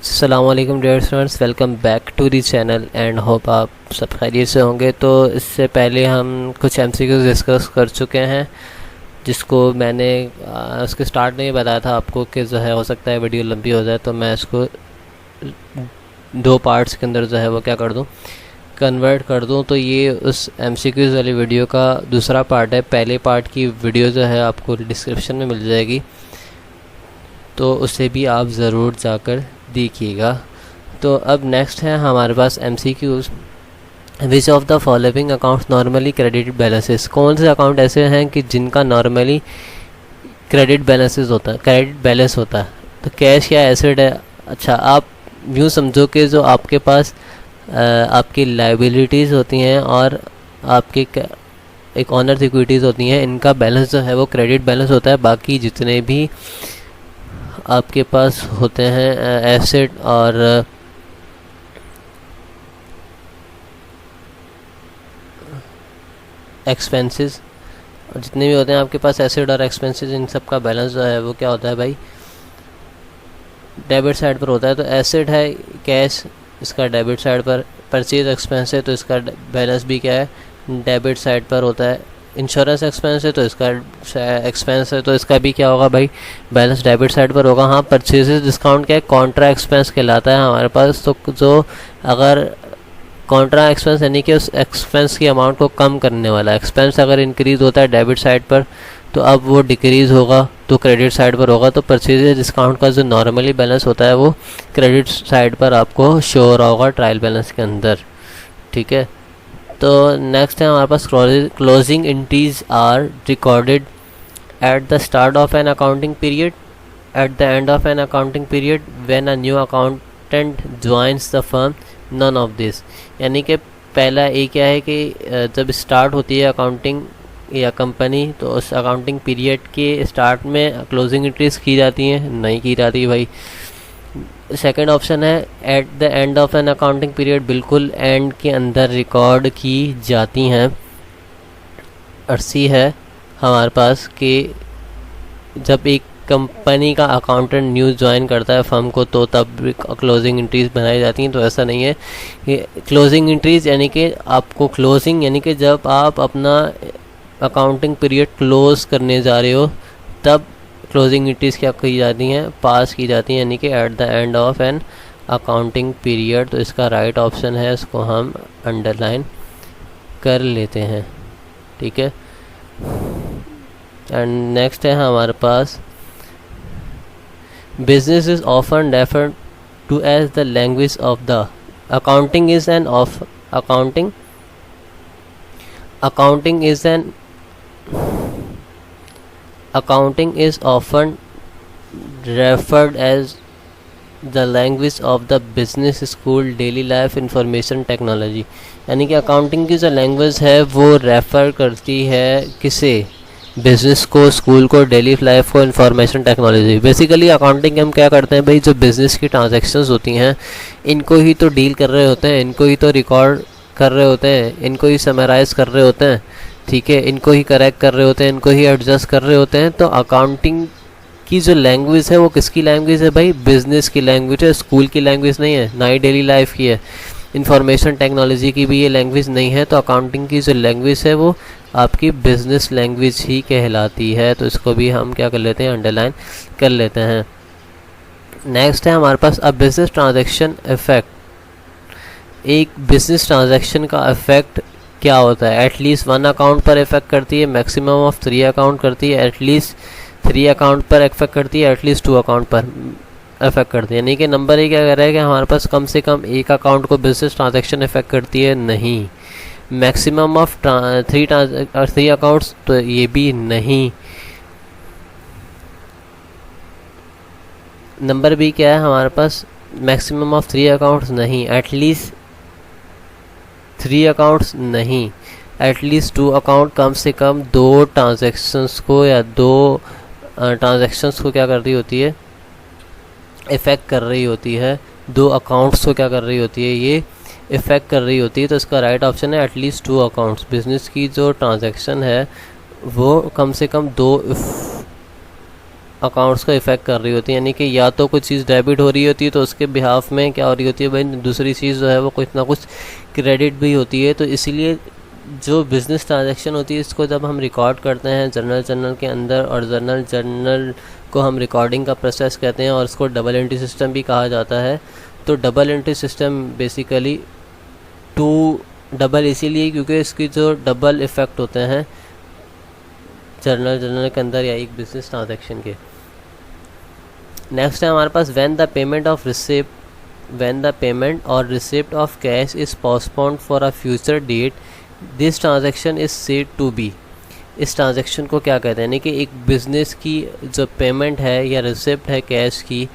अस्सलाम वालेकुम dear students, welcome back to the channel and hope आप सब खैरियत से होंगे। तो इससे पहले हम कुछ एमसीक्यूज़ डिस्कस कर चुके हैं, जिसको मैंने उसके स्टार्ट में ही बताया था आपको कि जो है हो सकता है वीडियो लंबी हो जाए, तो मैं इसको दो पार्ट्स के अंदर जो है वो क्या कर दूँ, कन्वर्ट कर दूँ। तो ये उस एमसीक्यूज़ वाली वीडियो का दूसरा पार्ट है। पहले पार्ट की वीडियो जो है आपको डिस्क्रिप्शन में मिल जाएगी, तो उसे भी आप ज़रूर जाकर देखिएगा। तो अब नेक्स्ट है हमारे पास MCQs। Which of the following accounts normally credit balances, कौन से अकाउंट ऐसे हैं कि जिनका नॉर्मली क्रेडिट बैलेंसेस होता है, क्रेडिट बैलेंस होता है। तो कैश या एसेट है। अच्छा, आप यूँ समझो कि जो आपके पास आपकी लाइबिलिटीज़ होती हैं और आपके एक ऑनर्स इक्विटीज़ होती हैं, इनका बैलेंस जो है वो क्रेडिट बैलेंस होता है। बाकी जितने भी आपके पास होते हैं एसेट और एक्सपेंसेस, जितने भी होते हैं आपके पास एसेट और एक्सपेंसेस, इन सब का बैलेंस जो है वो क्या होता है भाई, डेबिट साइड पर होता है। तो एसेट है कैश, इसका डेबिट साइड पर, परचेज एक्सपेंस है तो इसका बैलेंस भी क्या है, डेबिट साइड पर होता है। इंश्योरेंस एक्सपेंस है तो इसका एक्सपेंस है तो इसका भी क्या होगा भाई, बैलेंस डेबिट साइड पर होगा। हाँ, परचेजेस डिस्काउंट क्या है, कॉन्ट्रा एक्सपेंस कहलाता है हमारे पास। तो जो अगर कॉन्ट्रा एक्सपेंस यानी कि उस एक्सपेंस की अमाउंट को कम करने वाला एक्सपेंस अगर इंक्रीज़ होता है डेबिट साइड पर, तो अब वो डिक्रीज़ होगा तो क्रेडिट साइड पर होगा। तो परचेजेस डिस्काउंट का जो नॉर्मली बैलेंस होता है वो क्रेडिट साइड पर आपको शो हो रहा होगा ट्रायल बैलेंस के अंदर, ठीक है। तो नेक्स्ट है हमारे पास closing entries are recorded at the start of an accounting period, at the end of an accounting period, when a new accountant joins the firm, none of this. यानी कि पहला एक क्या है कि जब स्टार्ट होती है अकाउंटिंग या कंपनी, तो उस अकाउंटिंग पीरियड के स्टार्ट में क्लोजिंग एंट्रीज की जाती हैं, नहीं की जाती भाई। सेकंड ऑप्शन है eight the end of an accounting period, बिल्कुल एंड के अंदर रिकॉर्ड की जाती हैं। अर्सी है हमारे पास कि जब एक कंपनी का अकाउंटेंट न्यू ज्वाइन करता है फर्म को, तो तब क्लोजिंग एंट्रीज बनाई जाती हैं। तो ऐसा नहीं है कि क्लोजिंग एंट्रीज यानी कि आपको क्लोजिंग यानी कि जब आप अपना अकाउंटिंग पीरियड क्लोज करने जा रहे हो, तब क्लोजिंग एंट्रीज क्या की जाती हैं, पास की जाती हैं, यानी कि eight the end of an accounting period. तो इसका राइट ऑप्शन है, इसको हम अंडरलाइन कर लेते हैं, ठीक है। एंड नेक्स्ट है हमारे पास business is often referred to as the language of the accounting is an of accounting is often referred as the language of the business, school, daily life, information technology। यानी कि accounting की जो language है वो refer करती है किसे, business को, स्कूल को, डेली लाइफ को, इंफॉर्मेशन टेक्नोलॉजी। बेसिकली अकाउंटिंग हम क्या करते हैं भाई, जो बिज़नेस की ट्रांजैक्शंस होती हैं इनको ही तो डील कर रहे होते हैं, इनको ही तो रिकॉर्ड कर रहे होते हैं, इनको ही समराइज़ कर रहे होते हैं, ठीक है, इनको ही करेक्ट कर रहे होते हैं, इनको ही एडजस्ट कर रहे होते हैं। तो अकाउंटिंग की जो लैंग्वेज है वो किसकी लैंग्वेज है भाई, बिज़नेस की लैंग्वेज है, स्कूल की लैंग्वेज नहीं है, ना ही डेली लाइफ की है, इंफॉर्मेशन टेक्नोलॉजी की भी ये लैंग्वेज नहीं है। तो अकाउंटिंग की जो लैंग्वेज है वो आपकी बिज़नेस लैंग्वेज ही कहलाती है। तो इसको भी हम क्या कर लेते हैं, अंडरलाइन कर लेते हैं। नेक्स्ट है हमारे पास अ बिजनेस ट्रांजेक्शन इफेक्ट। एक बिजनेस ट्रांजैक्शन का इफेक्ट क्या होता है, एटलीस्ट 1 अकाउंट पर इफेक्ट करती है, मैक्सिमम ऑफ 3 अकाउंट करती है, एटलीस्ट 3 अकाउंट पर इफेक्ट करती है, एटलीस्ट 2 अकाउंट पर इफेक्ट करती है। यानी कि नंबर एक क्या कह रहा है कि हमारे पास कम से कम एक अकाउंट को बिजनेस ट्रांजैक्शन इफेक्ट करती है, नहीं। मैक्सिमम ऑफ 3 अकाउंट्स, तो ये भी नहीं। नंबर बी क्या है हमारे पास, मैक्सिमम ऑफ 3 अकाउंट्स नहीं, एटलीस्ट 3 अकाउंट्स नहीं, एटलीस्ट 2 अकाउंट, कम से कम 2 ट्रांजैक्शंस को या 2 ट्रांजैक्शंस को क्या कर रही होती है, इफ़ेक्ट कर रही होती है, 2 अकाउंट्स को क्या कर रही होती है, ये इफ़ेक्ट कर रही होती है। तो इसका राइट ऑप्शन है एटलीस्ट 2 अकाउंट्स। बिजनेस की जो ट्रांजैक्शन है वो कम से कम 2 अकाउंट्स को इफ़ेक्ट कर रही होती है, यानी कि या तो कुछ चीज़ डेबिट हो रही होती है तो उसके बिहाफ में क्या हो रही होती है भाई, दूसरी चीज़ जो है वो कुछ ना कुछ क्रेडिट भी होती है। तो इसीलिए जो बिज़नेस ट्रांजैक्शन होती है इसको जब हम रिकॉर्ड करते हैं जर्नल के अंदर, और जर्नल को हम रिकॉर्डिंग का प्रोसेस कहते हैं, और उसको डबल एंट्री सिस्टम भी कहा जाता है। तो double entry system basically double इसीलिए क्योंकि इसकी जो डबल इफ़ेक्ट होते हैं जर्नल के अंदर या एक बिजनेस ट्रांजैक्शन के। नेक्स्ट है हमारे पास व्हेन द पेमेंट और receipt of cash is postponed for a future date, this transaction is said to be. इस ट्रांजैक्शन को क्या कहते हैं, यानी कि एक बिज़नेस की जो पेमेंट है या रिसिप्ट है कैश की,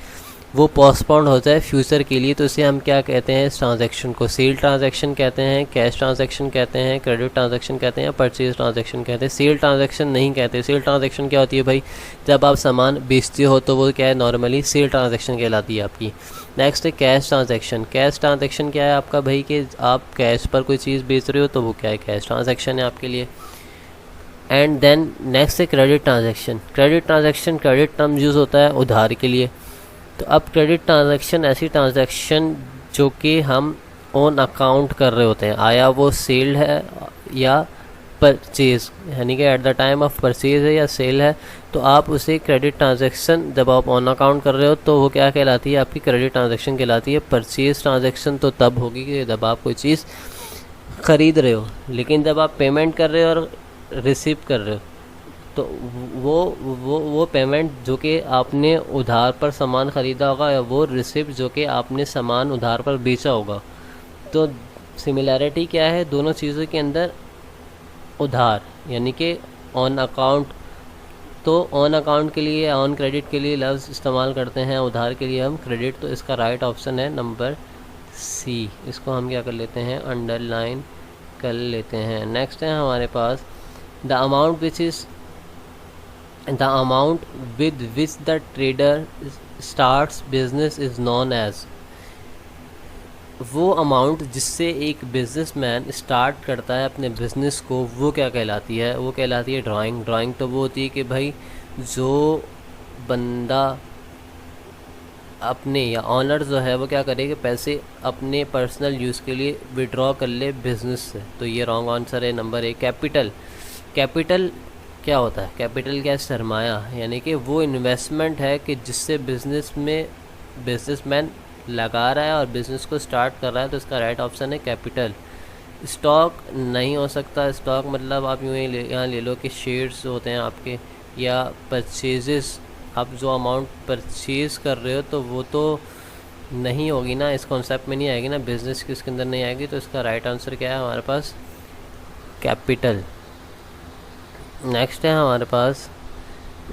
वो पोस्टपोन्ड होता है फ्यूचर के लिए, तो इसे हम क्या कहते हैं, इस ट्रांजैक्शन को सेल ट्रांजैक्शन कहते हैं, कैश ट्रांजैक्शन कहते हैं, क्रेडिट ट्रांजैक्शन कहते हैं, परचेज ट्रांजैक्शन कहते हैं। सेल ट्रांजैक्शन नहीं कहते। सेल ट्रांजैक्शन क्या होती है भाई, जब आप सामान बेचते हो तो वो क्या है, नॉर्मली सेल ट्रांजैक्शन कहलाती है आपकी। नेक्स्ट है कैश ट्रांजैक्शन। कैश ट्रांजैक्शन क्या है आपका भाई, कि आप कैश पर कोई चीज़ बेच रहे हो तो वो क्या है, कैश ट्रांजैक्शन है आपके लिए। एंड देन नेक्स्ट है credit transaction. Credit term use होता है उधार के लिए। तो अब क्रेडिट ट्रांजैक्शन ऐसी ट्रांजैक्शन जो कि हम ऑन अकाउंट कर रहे होते हैं, आया वो सेल्ड है या परचेज, यानी कि at the time of purchase है या सेल है, तो आप उसे क्रेडिट ट्रांजैक्शन जब आप ऑन अकाउंट कर रहे हो तो वो क्या कहलाती है, आपकी क्रेडिट ट्रांजैक्शन कहलाती है। परचेज ट्रांजैक्शन तो तब होगी कि जब आप कोई चीज़ ख़रीद रहे हो, लेकिन जब आप पेमेंट कर रहे हो और रिसीव कर रहे हो तो वो पेमेंट जो कि आपने उधार पर सामान ख़रीदा होगा, या वो रिसिप्ट जो कि आपने सामान उधार पर बेचा होगा। तो सिमिलैरिटी क्या है दोनों चीज़ों के अंदर, उधार यानी कि ऑन अकाउंट, तो ऑन अकाउंट के लिए ऑन क्रेडिट के लिए लफ्ज़ इस्तेमाल करते हैं, उधार के लिए हम क्रेडिट। तो इसका राइट ऑप्शन है नंबर सी। इसको हम क्या कर लेते हैं, अंडरलाइन कर लेते हैं। नेक्स्ट है हमारे पास the amount with which the trader starts business is known as. वो अमाउंट जिससे एक बिजनेसमैन स्टार्ट करता है अपने बिजनेस को, वो क्या कहलाती है, वो कहलाती है ड्राइंग। तो वो होती है कि भाई जो बंदा अपने या ऑनर जो है वो क्या करे कि पैसे अपने पर्सनल यूज़ के लिए विड्रॉ कर ले बिजनेस से। तो ये रॉन्ग आंसर है नंबर ए। कैपिटल क्या होता है, कैपिटल क्या है, सरमाया, यानी कि वो इन्वेस्टमेंट है कि जिससे बिजनेसमैन लगा रहा है और बिज़नेस को स्टार्ट कर रहा है। तो इसका राइट ऑप्शन है कैपिटल। स्टॉक नहीं हो सकता। स्टॉक मतलब आप यूँ ही यहाँ ले लो कि शेयर्स होते हैं आपके, या परचेजेस, आप जो अमाउंट परचेज़ कर रहे हो तो वो तो नहीं होगी ना, इस कॉन्सेप्ट में नहीं आएगी ना, बिज़नेस की इसके अंदर नहीं आएगी। तो इसका राइट आंसर क्या है हमारे पास, कैपिटल। नेक्स्ट है हमारे पास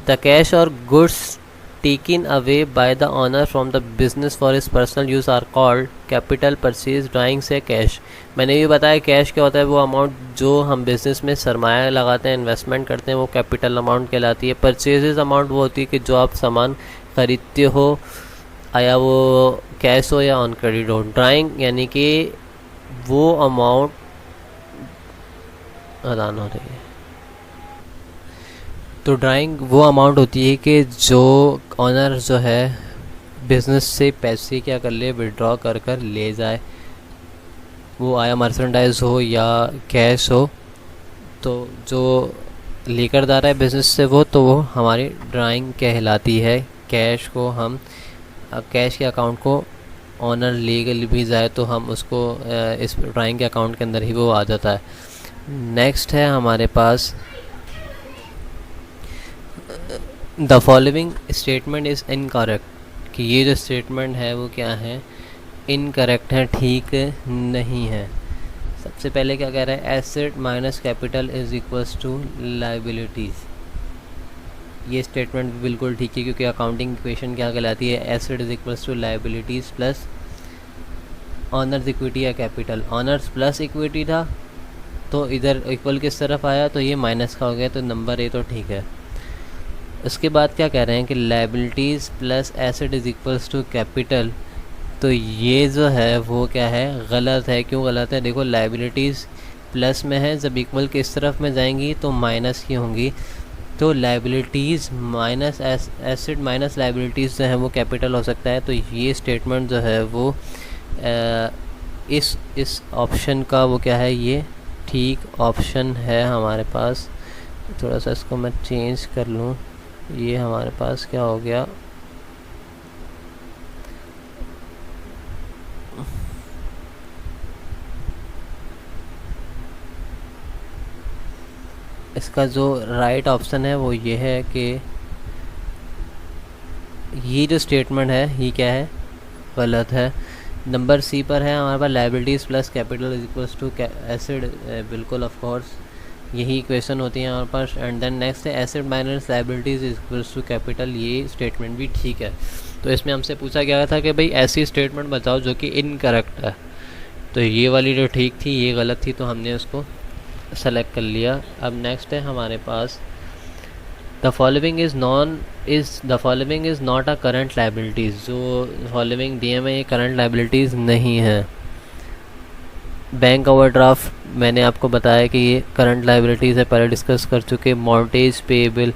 द कैश और goods taken away by the owner from the business for his personal use are called capital purchase. Drawing से कैश, मैंने ये बताया कैश क्या होता है, वो अमाउंट जो हम बिज़नेस में सरमाया लगाते हैं, इन्वेस्टमेंट करते हैं, वो कैपिटल अमाउंट कहलाती है। परचेजेज अमाउंट वो होती है कि जो आप सामान ख़रीदते हो, आया वो कैश हो या ऑन क्रेडिट हो। ड्राइंग यानी कि वो अमाउंट अदान हो रही है, तो ड्राइंग वो अमाउंट होती है कि जो ऑनर जो है बिज़नेस से पैसे क्या कर ले, विड्रॉ कर ले जाए, वो आया मर्चेंडाइज हो या कैश हो। तो जो लेकर जा रहा है बिज़नेस से वो हमारी ड्राइंग कहलाती है। कैश को हम कैश के अकाउंट को ऑनर ले भी जाए तो हम उसको इस ड्राइंग के अकाउंट के अंदर ही वो आ जाता है। नेक्स्ट है हमारे पास the following statement is incorrect, कि ये जो स्टेटमेंट है वो क्या है, इनकरेक्ट है, ठीक नहीं है। सबसे पहले क्या कह रहा है, asset minus capital is equals to liabilities. ये स्टेटमेंट भी बिल्कुल ठीक है, क्योंकि अकाउंटिंग इक्वेशन क्या कहलाती है, asset is equals to liabilities plus owner's equity या कैपिटल। ऑनर्स प्लस इक्विटी था तो इधर इक्वल किस तरफ आया, तो ये माइनस का हो गया, तो नंबर ए तो ठीक है। उसके बाद क्या कह रहे हैं कि liabilities plus asset is equals to capital, तो ये जो है वो क्या है, गलत है। क्यों गलत है, देखो लाइबिलिटीज़ प्लस में है, जब इक्वल किस तरफ में जाएंगी तो माइनस की होंगी। तो liabilities minus asset minus liabilities जो है वो कैपिटल हो सकता है। तो ये स्टेटमेंट जो है वो इस ऑप्शन का वो क्या है, ये ठीक ऑप्शन है हमारे पास। थोड़ा सा इसको मैं चेंज कर लूँ, ये हमारे पास क्या हो गया, इसका जो राइट ऑप्शन है वो ये है कि ये जो स्टेटमेंट है ये क्या है, गलत है। नंबर सी पर है हमारे पास liabilities plus capital is equals to asset, बिल्कुल ऑफ कोर्स यही इक्वेशन होती है हमारे पास। एंड देन नेक्स्ट है asset minus liabilities is equals to capital, ये स्टेटमेंट भी ठीक है। तो इसमें हमसे पूछा गया था कि भाई ऐसी स्टेटमेंट बताओ जो कि इनकरेक्ट है, तो ये वाली जो ठीक थी ये गलत थी, तो हमने उसको सेलेक्ट कर लिया। अब नेक्स्ट है हमारे पास the following is not a current liabilities, जो फॉलोइंग दिए में ये करंट लाइबिलिटीज़ नहीं है। बैंक ओवरड्राफ्ट मैंने आपको बताया कि ये करंट लाइबिलिटीज़ है, पहले डिस्कस कर चुके। Mortgage payable,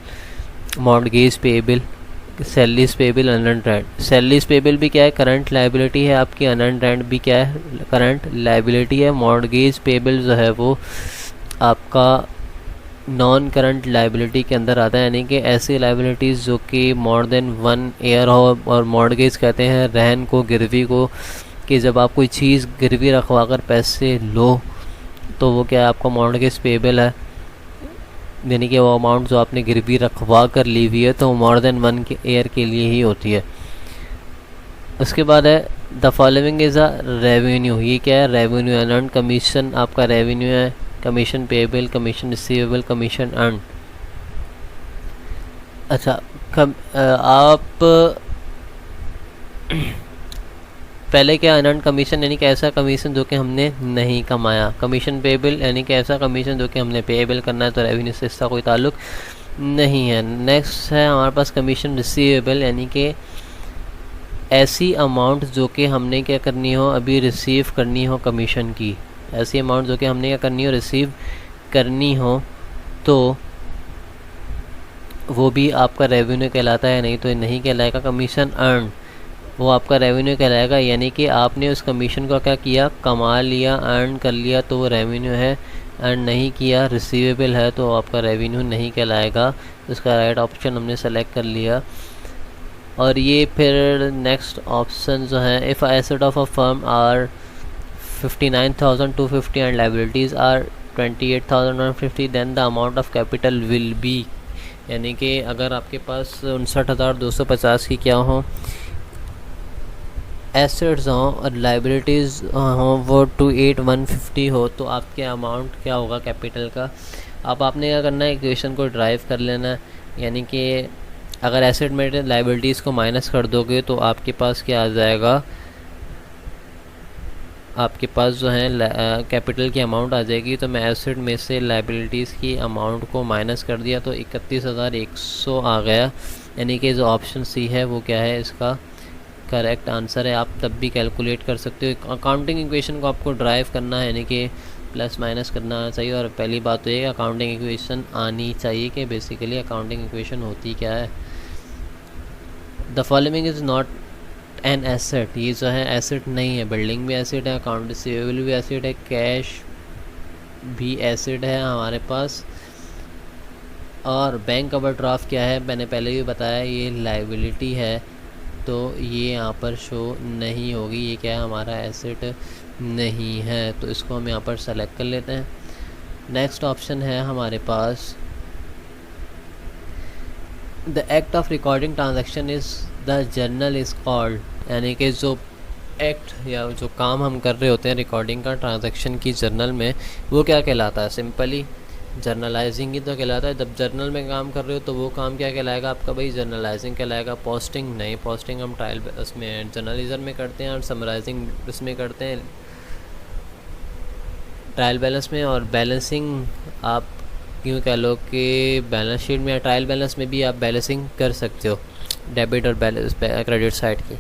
salaries payable, unearned rent. Salaries payable भी क्या है, करंट लाइबिलिटी है आपकी, अनअर्न्ड रेंट भी क्या है, करंट लाइबिलिटी है। मॉर्गेज पेएबल जो है वो आपका नॉन करंट लाइबिलिटी के अंदर आता है, यानी कि ऐसी लाइबिलिटीज़ जो कि मोर देन 1 ईयर हो। और मॉर्गेज कहते हैं रहन को, गिरवी को, कि जब आप कोई चीज़ गिरवी रखवा कर पैसे लो तो वो क्या है, आपका मॉर्गेज पेएबल है, यानी कि वो अमाउंट जो आपने गिरवी रखवा कर ली हुई है तो मोर देन 1 ईयर के लिए ही होती है। उसके बाद है the following is a revenue, ये क्या है, रेवेन्यू। अनअर्न्ड कमीशन आपका रेवेन्यू है, commission payable, commission receivable, commission earn. अच्छा, आप पहले क्या, अनअर्न्ड कमीशन यानी कि ऐसा कमीशन जो कि हमने नहीं कमाया। कमीशन पेएबल यानी कि ऐसा कमीशन जो कि हमने पेएबल करना है, तो रेवेन्यू से इसका कोई ताल्लुक नहीं है। नेक्स्ट है हमारे पास कमीशन रिसीवेबल, यानी कि ऐसी अमाउंट जो कि हमने क्या करनी हो, अभी रिसीव करनी हो कमीशन की, ऐसी अमाउंट जो कि हमने क्या करनी हो, रिसीव करनी हो, तो वो भी आपका रेवेन्यू कहलाता है, नहीं तो नहीं कहलाएगा। कमीशन अर्न वो आपका रेवेन्यू कहलाएगा, यानी कि आपने उस कमीशन को क्या किया, कमा लिया, अर्न कर लिया, तो वो रेवेन्यू है। अर्न नहीं किया, रिसीवेबल है, तो आपका रेवेन्यू नहीं कहलाएगा। उसका राइट ऑप्शन हमने सेलेक्ट कर लिया। और ये फिर नेक्स्ट ऑप्शन जो है, if asset of a firm are 59,250 and liabilities are 28,150 then the amount of capital will be, यानी कि अगर आपके पास 59,250 की क्या हो एसेट्स हों और लाइबिलिटीज़ हों वो 28,150 हो, तो आपके अमाउंट क्या होगा कैपिटल का। अब आपने क्या करना है, इक्वेशन को ड्राइव कर लेना है, यानी कि अगर एसेट में लाइबिलिटीज़ को माइनस कर दोगे तो आपके पास क्या आ जाएगा, आपके पास जो है कैपिटल की अमाउंट आ जाएगी। तो मैं एसेट में से लाइबिलिटीज़ की अमाउंट को माइनस कर दिया तो 31,100 आ गया, यानी कि जो ऑप्शन सी है वो क्या है, इसका करेक्ट आंसर है। आप तब भी कैलकुलेट कर सकते हो। अकाउंटिंग इक्वेशन को आपको ड्राइव करना है, यानी कि प्लस माइनस करना चाहिए। और पहली बात तो ये अकाउंटिंग इक्वेशन आनी चाहिए कि बेसिकली अकाउंटिंग इक्वेशन होती क्या है। The following is not an asset, ये जो है एसेट नहीं है। बिल्डिंग भी एसेट है, अकाउंट रिसीवेबल भी एसेट है, कैश भी एसेट है हमारे पास। और बैंक ओवरड्राफ्ट क्या है, मैंने पहले भी बताया, ये लाइबिलिटी है, तो ये यहाँ पर शो नहीं होगी। ये क्या है, हमारा एसेट नहीं है, तो इसको हम यहाँ पर सेलेक्ट कर लेते हैं। नेक्स्ट ऑप्शन है हमारे पास the act of recording transaction is the journal is called, यानी कि जो एक्ट या जो काम हम कर रहे होते हैं रिकॉर्डिंग का ट्रांजैक्शन की जर्नल में, वो क्या कहलाता है, सिंपली जर्नलाइजिंग ही तो कहलाता है। जब जर्नल में काम कर रहे हो तो वो काम क्या कहलाएगा आपका, भाई जर्नलाइजिंग कहलाएगा। पोस्टिंग नहीं, पोस्टिंग हम ट्रायल उसमें जर्नलिज्म में करते हैं और समराइजिंग इसमें करते हैं ट्रायल बैलेंस में। और बैलेंसिंग आप यूँ कह लो कि बैलेंस शीट में या ट्रायल बैलेंस में भी आप बैलेंसिंग कर सकते हो, डेबिट और बैलेंस क्रेडिट साइड की।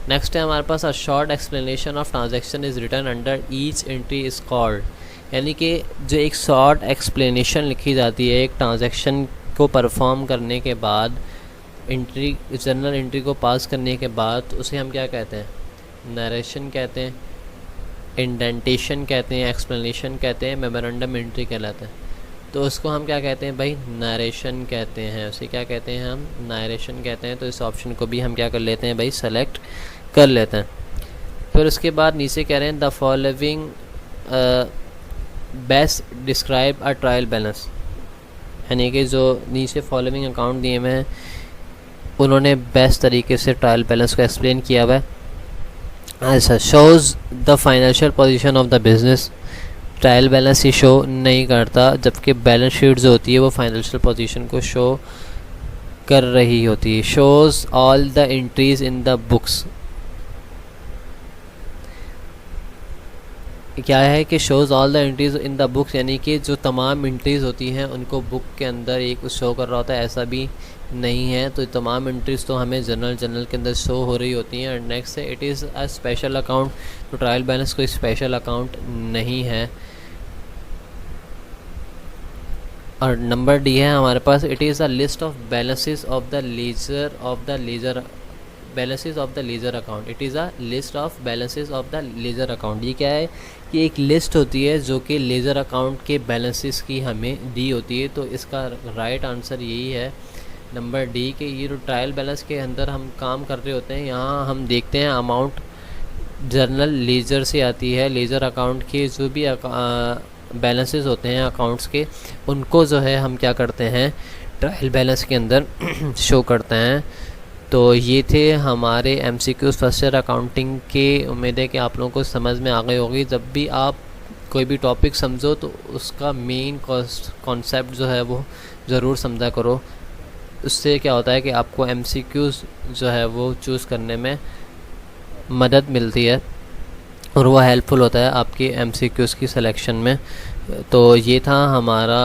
नेक्स्ट है हमारे पास a short explanation of transaction is written under each entry is called, यानी कि जो एक शॉर्ट एक्सप्लेनेशन लिखी जाती है एक ट्रांजैक्शन को परफॉर्म करने के बाद, एंट्री जर्नल एंट्री को पास करने के बाद उसे हम क्या कहते हैं, नरेशन कहते हैं, इंडेंटेशन कहते हैं, एक्सप्लेनेशन कहते हैं, मेमोरेंडम एंट्री कहलाता है। तो उसको हम क्या कहते हैं भाई, नरेशन कहते हैं। उसे क्या कहते हैं हम, नरेशन कहते हैं। तो इस ऑप्शन को भी हम क्या कर लेते हैं भाई, सेलेक्ट कर लेते हैं। फिर उसके बाद नीचे कह रहे हैं the following best describe a trial balance, यानी कि जो नीचे फॉलोइंग अकाउंट दिए हुए हैं उन्होंने बेस्ट तरीके से ट्रायल बैलेंस को एक्सप्लेन किया हुआ है। ऐसा shows the financial position of the business, trial balance he show नहीं करता, जबकि बैलेंस शीट जो होती है वो फाइनेंशियल पोजीशन को शो कर रही होती है। Shows all the entries in the books, क्या है कि shows all the entries in the books, यानी कि जो तमाम एंट्रीज़ होती हैं उनको बुक के अंदर एक शो कर रहा होता है, ऐसा भी नहीं है। तो तमाम एंट्रीज़ तो हमें जर्नल के अंदर शो हो रही होती हैं। और नेक्स्ट है it is a special account, तो ट्रायल बैलेंस कोई स्पेशल अकाउंट नहीं है। और नंबर डी है हमारे पास, it is a list of balances of the ledger balances of the ledger account. It is a list of balances of the ledger account. ये क्या है कि एक लिस्ट होती है जो कि लेज़र अकाउंट के बैलेंसेस की हमें दी होती है। तो इसका राइट आंसर यही है नंबर डी के ये जो ट्रायल बैलेंस के अंदर हम काम कर रहे होते हैं, यहाँ हम देखते हैं अमाउंट जर्नल लेज़र से आती है। लेज़र अकाउंट के जो भी बैलेंसेस होते हैं अकाउंट्स के, उनको जो है हम क्या करते हैं, ट्रायल बैलेंस के अंदर शो करते हैं। तो ये थे हमारे MCQs फर्स्ट ईयर अकाउंटिंग के। उम्मीद है कि आप लोगों को समझ में आ गई होगी। जब भी आप कोई भी टॉपिक समझो तो उसका मेन कॉन्सेप्ट जो है वो ज़रूर समझा करो। उससे क्या होता है कि आपको MCQs जो है वो चूज़ करने में मदद मिलती है और वो हेल्पफुल होता है आपकी MCQs की सिलेक्शन में। तो ये था हमारा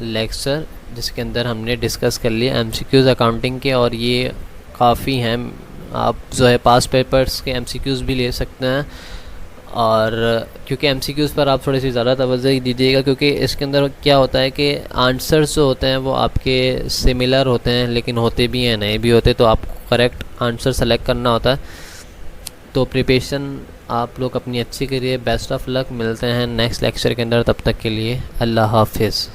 लेक्चर जिसके अंदर हमने डिस्कस कर लिया MCQs अकाउंटिंग के, और ये काफ़ी हैं। आप जो है पास पेपर्स के MCQs भी ले सकते हैं। और क्योंकि MCQs पर आप थोड़ी सी ज़्यादा तवज्जो दीजिएगा, क्योंकि इसके अंदर क्या होता है कि आंसर्स जो होते हैं वो आपके सिमिलर होते हैं, लेकिन होते भी हैं नहीं भी होते, तो आपको करेक्ट आंसर सेलेक्ट करना होता है। तो प्रिपरेशन आप लोग अपनी अच्छी करिए। Best of luck. मिलते हैं नेक्स्ट लेक्चर के अंदर, तब तक के लिए अल्लाह हाफिज़।